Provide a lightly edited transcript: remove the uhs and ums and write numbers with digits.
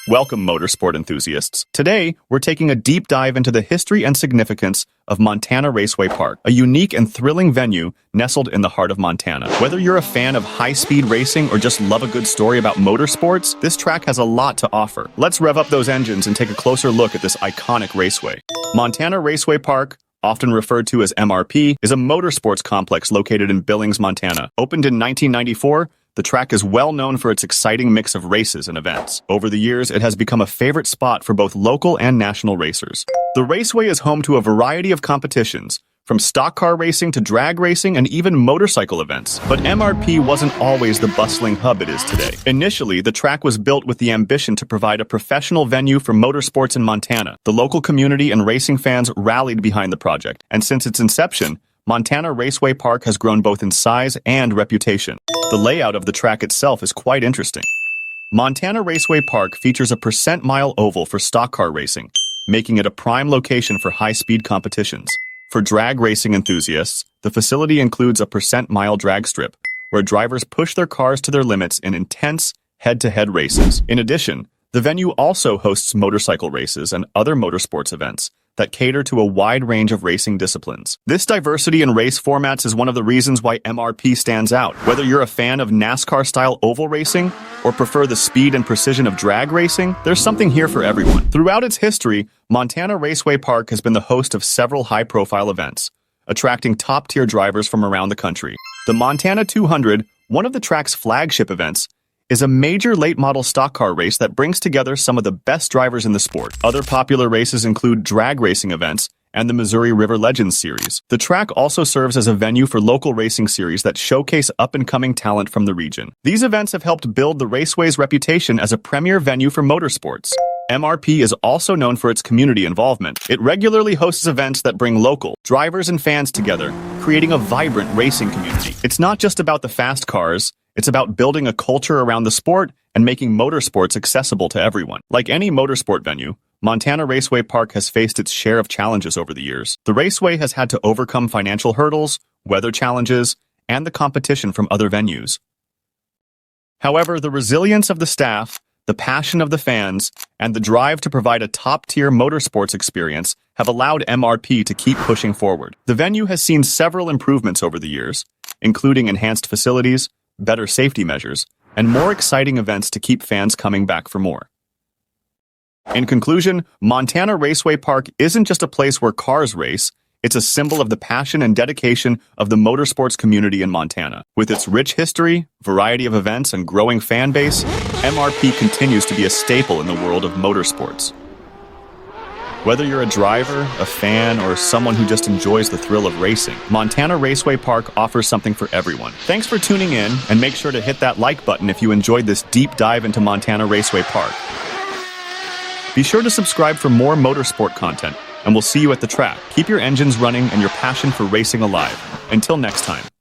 Welcome, motorsport enthusiasts. Today, we're taking a deep dive into the history and significance of Montana Raceway Park, a unique and thrilling venue nestled in the heart of Montana. Whether you're a fan of high-speed racing or just love a good story about motorsports, this track has a lot to offer. Let's rev up those engines and take a closer look at this iconic raceway. Montana Raceway Park, often referred to as MRP, is a motorsports complex located in Billings, Montana. Opened in 1994, the track is well known for its exciting mix of races and events. Over the years, it has become a favorite spot for both local and national racers. The raceway is home to a variety of competitions, from stock car racing to drag racing and even motorcycle events. But MRP wasn't always the bustling hub it is today. Initially, the track was built with the ambition to provide a professional venue for motorsports in Montana. The local community and racing fans rallied behind the project, and since its inception, Montana Raceway Park has grown both in size and reputation. The layout of the track itself is quite interesting. Montana Raceway Park features a percent-mile oval for stock car racing, making it a prime location for high-speed competitions. For drag racing enthusiasts, the facility includes a percent-mile drag strip, where drivers push their cars to their limits in intense, head-to-head races. In addition, the venue also hosts motorcycle races and other motorsports events that cater to a wide range of racing disciplines. This diversity in race formats is one of the reasons why MRP stands out. Whether you're a fan of NASCAR-style oval racing or prefer the speed and precision of drag racing, there's something here for everyone. Throughout its history, Montana Raceway Park has been the host of several high-profile events, attracting top-tier drivers from around the country. The Montana 200, one of the track's flagship events, is a major late-model stock car race that brings together some of the best drivers in the sport. Other popular races include drag racing events and the Missouri River Legends Series. The track also serves as a venue for local racing series that showcase up-and-coming talent from the region. These events have helped build the raceway's reputation as a premier venue for motorsports. MRP is also known for its community involvement. It regularly hosts events that bring local drivers and fans together, creating a vibrant racing community. It's not just about the fast cars. It's about building a culture around the sport and making motorsports accessible to everyone. Like any motorsport venue, Montana Raceway Park has faced its share of challenges over the years. The raceway has had to overcome financial hurdles, weather challenges, and the competition from other venues. However, the resilience of the staff, the passion of the fans, and the drive to provide a top-tier motorsports experience have allowed MRP to keep pushing forward. The venue has seen several improvements over the years, including enhanced facilities, better safety measures, and more exciting events to keep fans coming back for more. In conclusion, Montana Raceway Park isn't just a place where cars race, it's a symbol of the passion and dedication of the motorsports community in Montana. With its rich history, variety of events, and growing fan base, MRP continues to be a staple in the world of motorsports. Whether you're a driver, a fan, or someone who just enjoys the thrill of racing, Montana Raceway Park offers something for everyone. Thanks for tuning in, and make sure to hit that like button if you enjoyed this deep dive into Montana Raceway Park. Be sure to subscribe for more motorsport content, and we'll see you at the track. Keep your engines running and your passion for racing alive. Until next time.